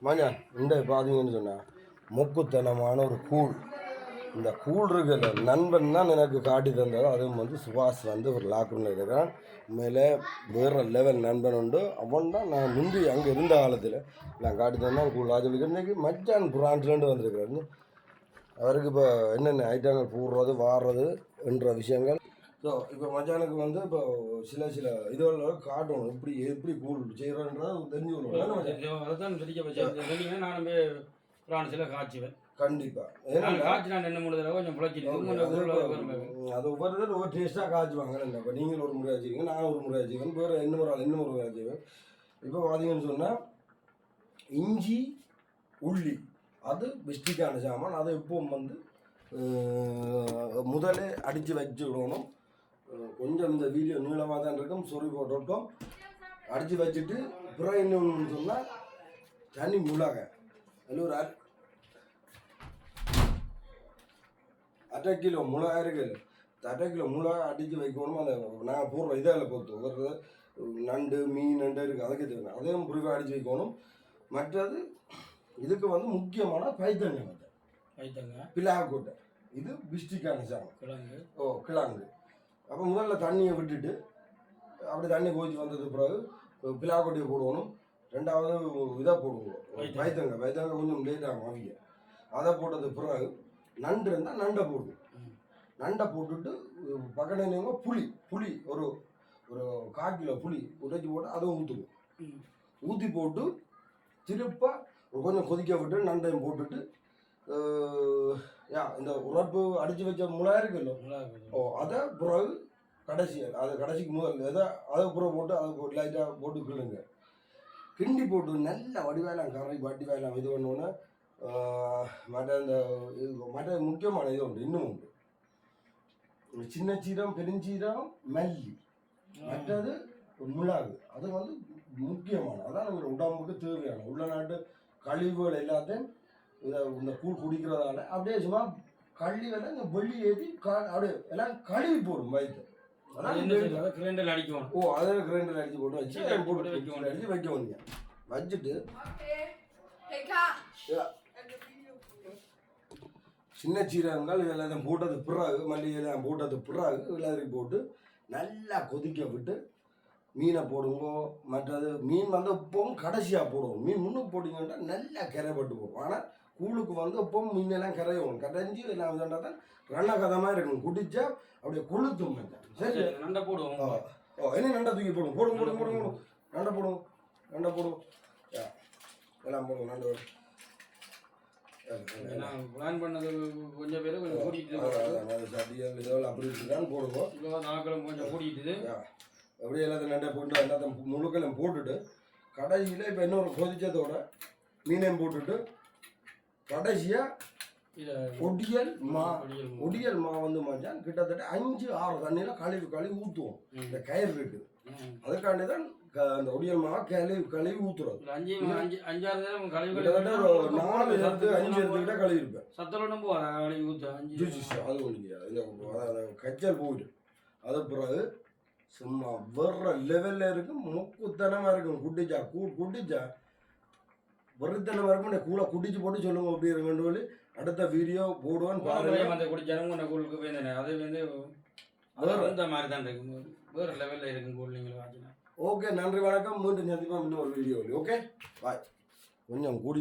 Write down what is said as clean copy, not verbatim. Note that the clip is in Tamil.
மஞ்சா இந்த பார்த்தீங்கன்னு சொன்னால் மொக்குத்தனமான ஒரு கூழ். இந்த கூழ் இருக்கிற நண்பன் தான் எனக்கு காட்டி தந்தது. அதுவும் வந்து சுபாஷ் வந்து ஒரு லாக்டவுனில் இருக்கிறான். உண்மையில் வேறு லெவல் நண்பன் உண்டு. அவன் தான் நான் முந்தி அங்கே இருந்த காலத்தில் நான் காட்டி தந்தேன் கூழ். அது இன்றைக்கி மச்சான் பிரான்ஸ்லேருந்து வந்திருக்கிறாரு. அவருக்கு இப்போ என்னென்ன ஐட்டங்கள் போடுறது வாடுறது என்ற விஷயங்கள். ஸோ இப்போ மச்சானுக்கு வந்து இப்போ சில இதுகள் காட்டணும் எப்படி எப்படி கூழ் செய்கிறோன்றது தெரிஞ்சு கொள்ளணும். அதான் தெரிஞ்ச வச்சேன் நான் பிரான்ஸில் காய்ச்சுவேன். கண்டிப்பாக ஏன்னா காய்ச்சி நான் 2-3 தடவை கொஞ்சம் பிழைச்சிட்டு அது ஒவ்வொரு தடவை ஒவ்வொரு டேஸ்ட்டாக காய்ச்சுவாங்க. இப்போ நீங்கள் ஒரு முறை வச்சுக்கோங்க, நான் ஒரு முறை வச்சுக்கேன், வேறு இன்னும் ஒரு முறை வச்சுக்கேன். இப்போ பார்த்தீங்கன்னு சொன்னால் இஞ்சி உள்ளி அது பெஸ்டிக்கான சாமான். அதை எப்பவும் வந்து முதலே அடித்து வச்சு விடணும். கொஞ்சம் இந்த வீடியோ நீளமாக தான் இருக்கும், சொறி போட்டோம். அடித்து வச்சுட்டு பிறகு இன்னொன்று சொன்னால் தனி மிளகாய் அதில் ஒரு 1/2 கிலோ மிளகாய் இருக்குது. 1/2 கிலோ மிளகாய் அடித்து வைக்கணும். அதை நாங்கள் போடுற இதில் பொறுத்து ஒரு நண்டு மீன் நண்டு இருக்குது, அதுக்கு தேவை அதையும் புரிவாக அடித்து வைக்கணும். மற்றது இதுக்கு வந்து முக்கியமான பைத்தங்க பிலாக்கோட்டை, இது பிஸ்டிக்கான சாமான். கிழங்கு. அப்போ முதல்ல தண்ணியை விட்டுட்டு அப்படி தண்ணி கோச்சி வந்தது பிறகு பிலாக்கொட்டையை போடணும். ரெண்டாவது இதாக போடுவோம் பைத்தங்க கொஞ்சம் லேட் ஆகும் அவிய. அதை போட்டது பிறகு நண்டு இருந்தால் நண்டை போடுவோம். நண்டை போட்டுட்டு பக்கத்துல புளி ஒரு 1/4 கிலோ புளி உடைச்சி போட்டு அதை ஊற்றுவோம். ஊற்றி போட்டு திருப்ப கொஞ்சம் கொதிக்க விட்டு நண்டையும் போட்டுட்டு இந்த உரப்பு அடித்து வச்ச மிளகாய் இருக்குல்ல, அதை பிறகு கடைசிக்கு முதல் அதை பிறகு போட்டு அதை லைட்டாக போட்டு கிள்ளுங்க. கிண்டி போட்டு நல்ல வடிவாயலாம் கறி வடிவாயலாம் இது பண்ணோன்னே மற்ற முக்கியமான இது உண்டு, இன்னும் உண்டு. சின்ன சீரகம், பெருஞ்சீரகம், மல்லி, மற்றது மிளகு. அது வந்து முக்கியமான, அதான் நம்ம உடம்புக்கு தேவையான உள்ள கழிவுகள் எல்லாத்தையும் இந்த கூழ் குடிக்கிறதால அப்படியே சும்மா கழிவெல்லாம் இந்த வெள்ளி ஏற்றி அப்படியே எல்லாம் கழுவி போடும் வயிற்று. கிரைண்டர் அடிக்கும். அதில் கிரைண்டர் அடித்து போட்டு வச்சு அடித்து வைக்க வந்தீங்க. வச்சுட்டு சின்ன சீரகங்கள் எல்லாத்தையும் போட்டது பிறகு மல்லிகைலாம் போட்டது பிறகு எல்லாத்தையும் போட்டு நல்லா கொதிக்க விட்டு மீனை போடுங்க. மற்றது மீன் வந்து எப்பவும் கடைசியாக போடுவோம். மீன் முன்னுக்கு போட்டிங்கன்னா நல்லா கரைப்பட்டு போகும். ஆனால் கூழுக்கு வந்து எப்பவும் மீனெல்லாம் கரையும், கரைஞ்சி எல்லாம் இதா தான் ரணகதமாக இருக்கும். குடிச்சா அப்படியே கொளுத்தும். சரி நண்டை போடுவோம். என்ன நண்டை தூக்கி போடுவோம். நண்டை போடுவோம் எல்லாம் போடுவோம். நண்டு பிளான் பண்ணது கொஞ்சம் பேர் கொஞ்சம் கூட்டிகிட்டு அப்படி தான் போடுவோம். நாங்களும் கொஞ்சம் கூட்டிகிட்டு அப்படியே எல்லாத்தையும் நண்டை போட்டு எல்லாத்தையும் முழுக்கெல்லாம் போட்டுட்டு கடைசியில் இப்போ இன்னொரு கொதிச்சதோட மீனையும் போட்டுட்டு கடைசியாக ஒடியல் மா வந்து மச்சான் கிட்டத்தட்ட 5-6 தண்ணியில் கழுவி ஊற்றுவோம். இந்த கயிறு இருக்குது, அதுக்காண்டி தான் அந்த ஒடியல் மாவை கழுவி ஊற்றுறோம். 5-6 கிட்டத்தட்ட 4 இடத்துக்கு 5 இடத்துக்கிட்ட கழுவி இருப்பேன். சத்தம் அது இந்த கச்சல் போயிட்டு அது பிறகு சும்மா வேற லெவலில் இருக்கும். முக்குத்தனமாக இருக்கும். குட்டிச்சா வெறுத்தனமாக இருக்கும். இந்த கூழை குடிச்சு போட்டு சொல்லுங்க அப்படி இருக்குன்னு சொல்லி அடுத்த வீடியோ போடுவான்னு பாருங்க. அந்த குடிச்சாலும் கூழுக்கு வேந்தேன் அது வந்து அந்த மாதிரி தான் இருக்கும். வேறு லெவலில் இருக்கும் கூழ் நீங்கள் வாங்கினா. ஓகே, நன்றி வணக்கம். மீண்டும் சந்திப்போம் இன்னொரு வீடியோவில். Okay bye. கொஞ்சம் கூடி